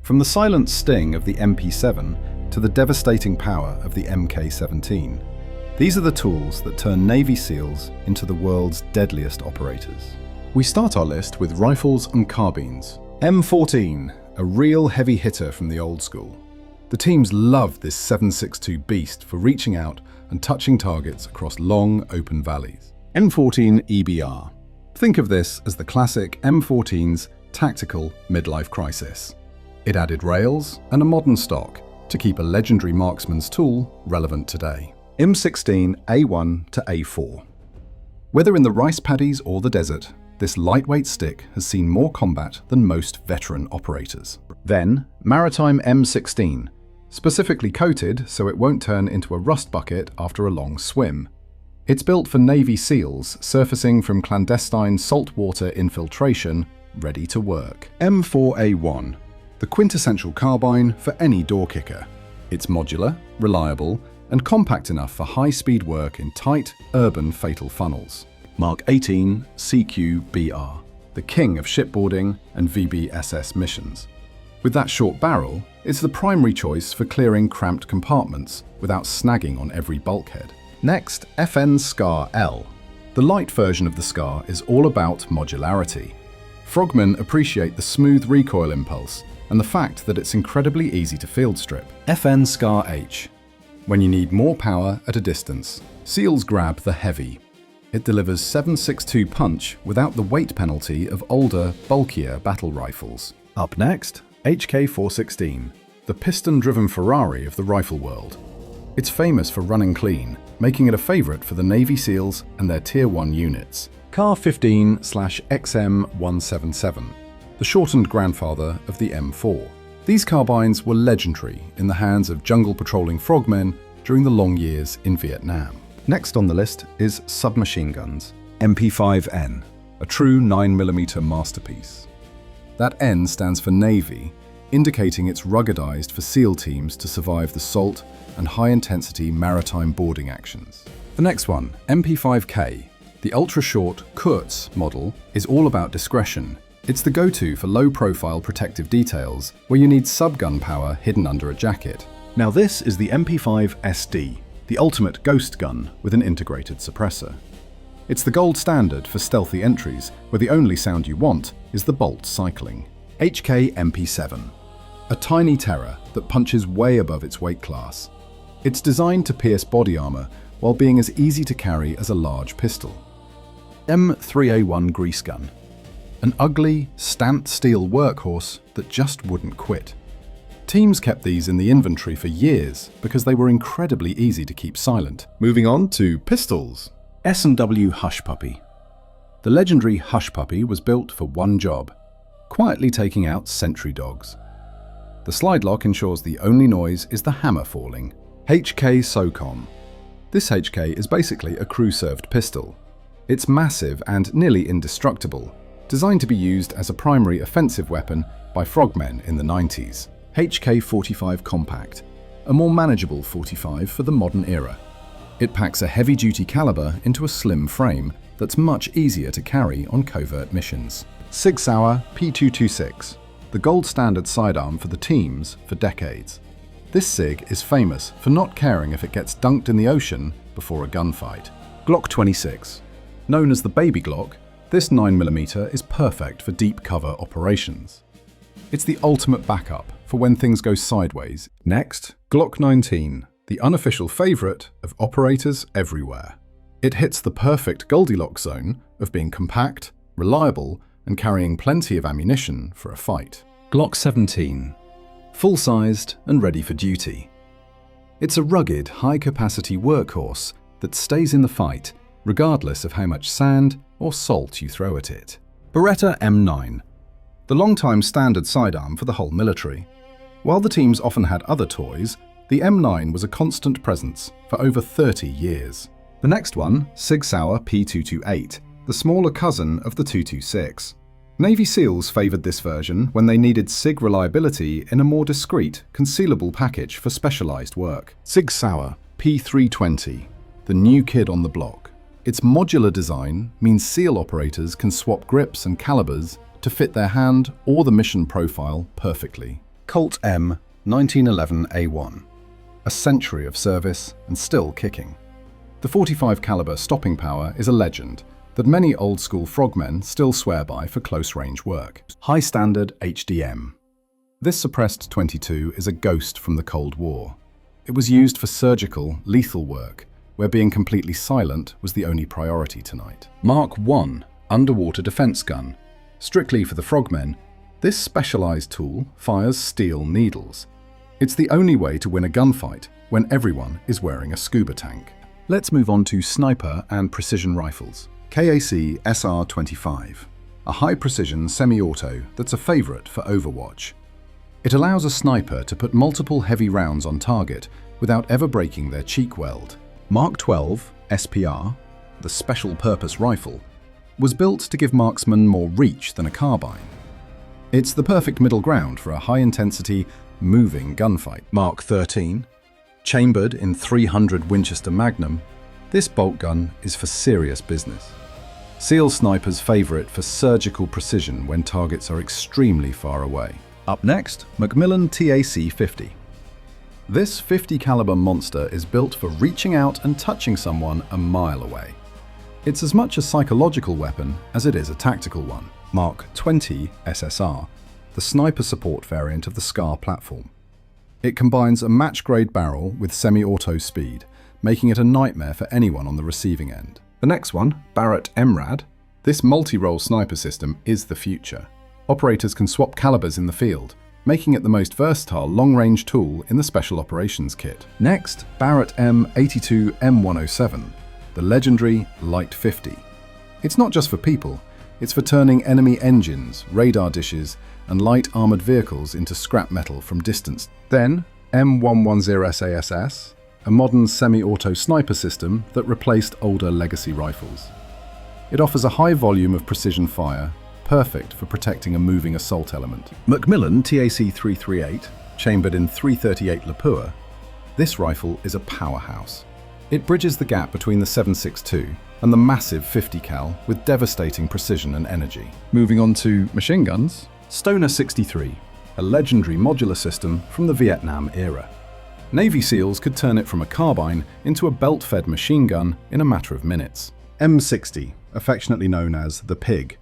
From the silent sting of the MP7 to the devastating power of the Mk17, these are the tools that turn Navy SEALs into the world's deadliest operators. We start our list with rifles and carbines. M14, a real heavy hitter from the old school. The teams love this 7.62 beast for reaching out and touching targets across long, open valleys. M14 EBR. Think of this as the classic M14's tactical midlife crisis. It added rails and a modern stock to keep a legendary marksman's tool relevant today. M16 A1 to A4. Whether in the rice paddies or the desert, this lightweight stick has seen more combat than most veteran operators. Then, Maritime M16, specifically coated so it won't turn into a rust bucket after a long swim. It's built for Navy SEALs surfacing from clandestine saltwater infiltration, ready to work. M4A1, the quintessential carbine for any door kicker. It's modular, reliable, and compact enough for high-speed work in tight, urban fatal funnels. Mark 18 CQ-BR, the king of shipboarding and VBSS missions. With that short barrel, it's the primary choice for clearing cramped compartments without snagging on every bulkhead. Next, FN SCAR L. The light version of the SCAR is all about modularity. Frogmen appreciate the smooth recoil impulse and the fact that it's incredibly easy to field strip. FN SCAR H. When you need more power at a distance, SEALs grab the heavy. It delivers 7.62 punch without the weight penalty of older, bulkier battle rifles. Up next, HK416, the piston-driven Ferrari of the rifle world. It's famous for running clean, making it a favorite for the Navy SEALs and their Tier 1 units. CAR 15/XM177, the shortened grandfather of the M4. These carbines were legendary in the hands of jungle patrolling frogmen during the long years in Vietnam. Next on the list is Submachine Guns, MP5N, a true 9mm masterpiece. That N stands for Navy, indicating it's ruggedized for SEAL teams to survive the salt and high-intensity maritime boarding actions. The next one, MP5K, the ultra-short Kurz model, is all about discretion. It's the go-to for low-profile protective details where you need sub-gun power hidden under a jacket. Now this is the MP5 SD, the ultimate ghost gun with an integrated suppressor. It's the gold standard for stealthy entries where the only sound you want is the bolt cycling. HK MP7, a tiny terror that punches way above its weight class. It's designed to pierce body armor while being as easy to carry as a large pistol. M3A1 grease gun, an ugly, stamped steel workhorse that just wouldn't quit. Teams kept these in the inventory for years because they were incredibly easy to keep silent. Moving on to pistols. S&W Hush Puppy. The legendary Hush Puppy was built for one job, quietly taking out sentry dogs. The slide lock ensures the only noise is the hammer falling. HK SOCOM. This HK is basically a crew-served pistol. It's massive and nearly indestructible, designed to be used as a primary offensive weapon by frogmen in the 90s. HK-45 Compact, a more manageable 45 for the modern era. It packs a heavy-duty caliber into a slim frame that's much easier to carry on covert missions. Sig Sauer P226, the gold standard sidearm for the teams for decades. This SIG is famous for not caring if it gets dunked in the ocean before a gunfight. Glock 26. Known as the baby Glock, this 9mm is perfect for deep cover operations. It's the ultimate backup for when things go sideways. Next, Glock 19, the unofficial favorite of operators everywhere. It hits the perfect Goldilocks zone of being compact, reliable, and carrying plenty of ammunition for a fight. Glock 17, full-sized and ready for duty. It's a rugged, high-capacity workhorse that stays in the fight regardless of how much sand or salt you throw at it. Beretta M9, the long-time standard sidearm for the whole military. While the teams often had other toys, the M9 was a constant presence for over 30 years. The next one, Sig Sauer P228, the smaller cousin of the 226. Navy SEALs favoured this version when they needed SIG reliability in a more discreet, concealable package for specialised work. Sig Sauer P320, the new kid on the block. Its modular design means SEAL operators can swap grips and calibers to fit their hand or the mission profile perfectly. Colt M 1911A1. A century of service and still kicking. The 45 caliber stopping power is a legend that many old-school frogmen still swear by for close-range work. High standard HDM. This suppressed .22 is a ghost from the Cold War. It was used for surgical, lethal work, where being completely silent was the only priority tonight. Mark I underwater defense gun. Strictly for the frogmen, this specialized tool fires steel needles. It's the only way to win a gunfight when everyone is wearing a scuba tank. Let's move on to sniper and precision rifles. KAC SR-25, a high-precision semi-auto that's a favorite for Overwatch. It allows a sniper to put multiple heavy rounds on target without ever breaking their cheek weld. Mark 12 SPR, the special-purpose rifle, was built to give marksmen more reach than a carbine. It's the perfect middle ground for a high-intensity, moving gunfight. Mark 13, chambered in .300 Winchester Magnum, this bolt gun is for serious business. SEAL snipers favor it for surgical precision when targets are extremely far away. Up next, Macmillan TAC-50. This 50 caliber monster is built for reaching out and touching someone a mile away. It's as much a psychological weapon as it is a tactical one. Mark 20 SSR, the sniper support variant of the SCAR platform. It combines a match-grade barrel with semi-auto speed, making it a nightmare for anyone on the receiving end. The next one, Barrett MRAD. This multi-role sniper system is the future. Operators can swap calibers in the field, making it the most versatile long-range tool in the Special Operations Kit. Next, Barrett M82M107, the legendary Light 50. It's not just for people, it's for turning enemy engines, radar dishes, and light armored vehicles into scrap metal from distance. Then, M110SASS, a modern semi-auto sniper system that replaced older legacy rifles. It offers a high volume of precision fire, perfect for protecting a moving assault element. Macmillan TAC-338, chambered in .338 Lapua. This rifle is a powerhouse. It bridges the gap between the 7.62 and the massive 50 cal with devastating precision and energy. Moving on to machine guns, Stoner 63, a legendary modular system from the Vietnam era. Navy SEALs could turn it from a carbine into a belt-fed machine gun in a matter of minutes. M60, affectionately known as the Pig.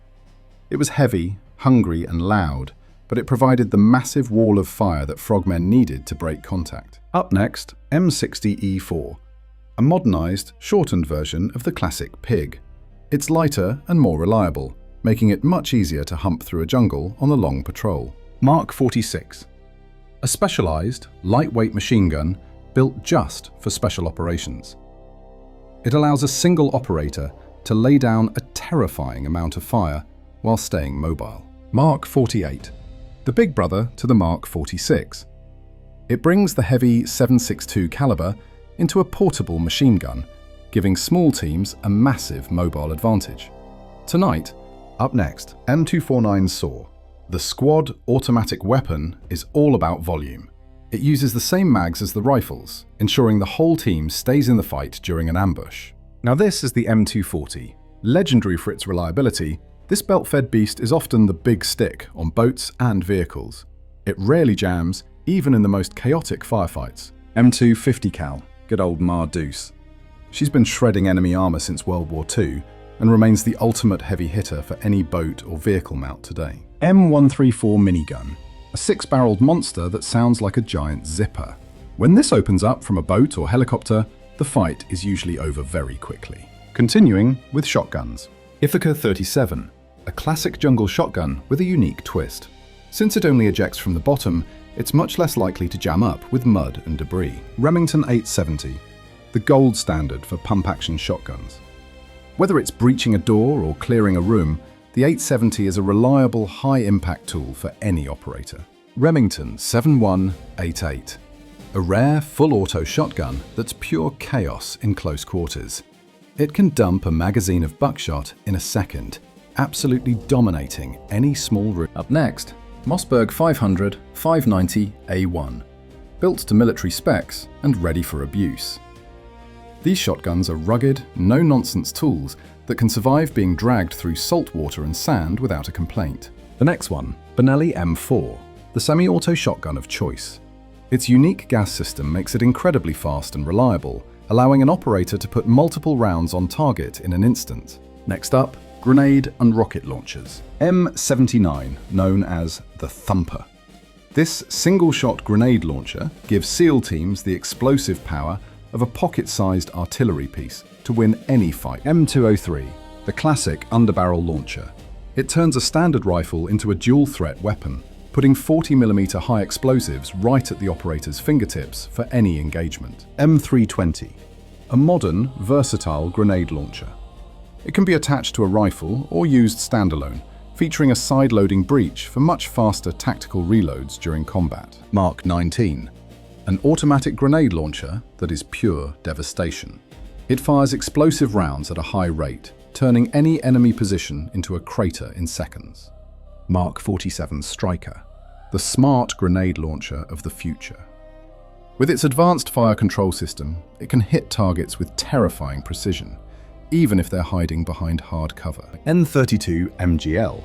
It was heavy, hungry, and loud, but it provided the massive wall of fire that frogmen needed to break contact. Up next, M60E4, a modernized, shortened version of the classic Pig. It's lighter and more reliable, making it much easier to hump through a jungle on a long patrol. Mark 46, a specialized, lightweight machine gun built just for special operations. It allows a single operator to lay down a terrifying amount of fire while staying mobile. Mark 48, the big brother to the Mark 46. It brings the heavy 7.62 caliber into a portable machine gun, giving small teams a massive mobile advantage. Tonight, up next, M249 SAW. The squad automatic weapon is all about volume. It uses the same mags as the rifles, ensuring the whole team stays in the fight during an ambush. Now this is the M240. Legendary for its reliability, this belt-fed beast is often the big stick on boats and vehicles. It rarely jams, even in the most chaotic firefights. M250 cal, good old Ma Deuce. She's been shredding enemy armor since World War II and remains the ultimate heavy hitter for any boat or vehicle mount today. M134 minigun, a 6-barreled monster that sounds like a giant zipper. When this opens up from a boat or helicopter, the fight is usually over very quickly. Continuing with shotguns. Ithaca 37, a classic jungle shotgun with a unique twist. Since it only ejects from the bottom, it's much less likely to jam up with mud and debris. Remington 870, the gold standard for pump-action shotguns. Whether it's breaching a door or clearing a room, the 870 is a reliable, high-impact tool for any operator. Remington 7188, a rare, full-auto shotgun that's pure chaos in close quarters. It can dump a magazine of buckshot in a second, absolutely dominating any small room. Up next, Mossberg 500 590 A1, built to military specs and ready for abuse. These shotguns are rugged, no-nonsense tools that can survive being dragged through salt water and sand without a complaint. The next one, Benelli M4, the semi-auto shotgun of choice. Its unique gas system makes it incredibly fast and reliable, allowing an operator to put multiple rounds on target in an instant. Next up, grenade and rocket launchers. M79, known as the Thumper. This single-shot grenade launcher gives SEAL teams the explosive power of a pocket-sized artillery piece to win any fight. M203, the classic underbarrel launcher. It turns a standard rifle into a dual-threat weapon, putting 40mm high explosives right at the operator's fingertips for any engagement. M320, a modern, versatile grenade launcher. It can be attached to a rifle or used standalone, featuring a side-loading breech for much faster tactical reloads during combat. Mark 19, an automatic grenade launcher that is pure devastation. It fires explosive rounds at a high rate, turning any enemy position into a crater in seconds. Mark 47 Striker, the smart grenade launcher of the future. With its advanced fire control system, it can hit targets with terrifying precision, even if they're hiding behind hard cover. N32 MGL,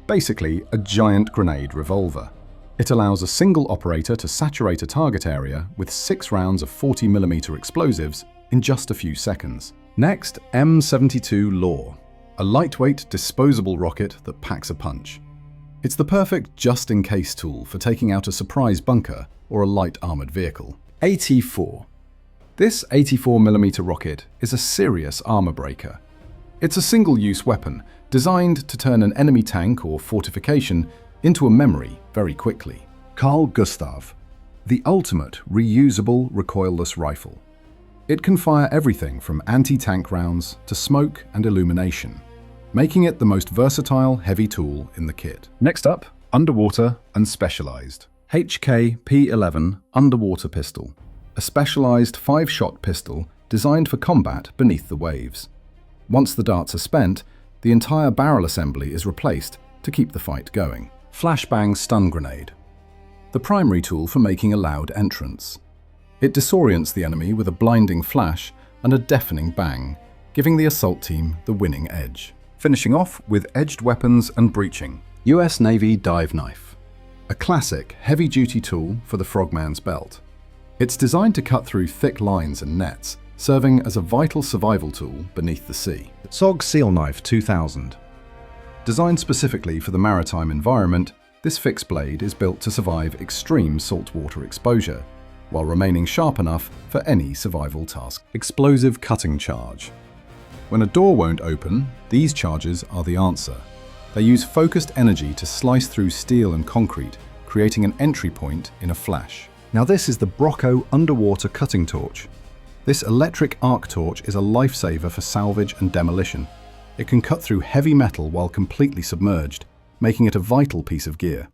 basically a giant grenade revolver. It allows a single operator to saturate a target area with 6 rounds of 40mm explosives in just a few seconds. Next, M72 Law, a lightweight, disposable rocket that packs a punch. It's the perfect just-in-case tool for taking out a surprise bunker or a light armored vehicle. AT4. This 84mm rocket is a serious armor breaker. It's a single-use weapon designed to turn an enemy tank or fortification into a memory very quickly. Carl Gustav, the ultimate reusable recoilless rifle. It can fire everything from anti-tank rounds to smoke and illumination, making it the most versatile heavy tool in the kit. Next up, underwater and specialized. HK-P11 Underwater Pistol, a specialized 5-shot pistol designed for combat beneath the waves. Once the darts are spent, the entire barrel assembly is replaced to keep the fight going. Flashbang Stun Grenade, the primary tool for making a loud entrance. It disorients the enemy with a blinding flash and a deafening bang, giving the assault team the winning edge. Finishing off with edged weapons and breaching. US Navy Dive Knife, a classic heavy-duty tool for the frogman's belt. It's designed to cut through thick lines and nets, serving as a vital survival tool beneath the sea. SOG Seal Knife 2000. Designed specifically for the maritime environment, this fixed blade is built to survive extreme saltwater exposure, while remaining sharp enough for any survival task. Explosive Cutting Charge. When a door won't open, these charges are the answer. They use focused energy to slice through steel and concrete, creating an entry point in a flash. Now this is the Brocco Underwater Cutting Torch. This electric arc torch is a lifesaver for salvage and demolition. It can cut through heavy metal while completely submerged, making it a vital piece of gear.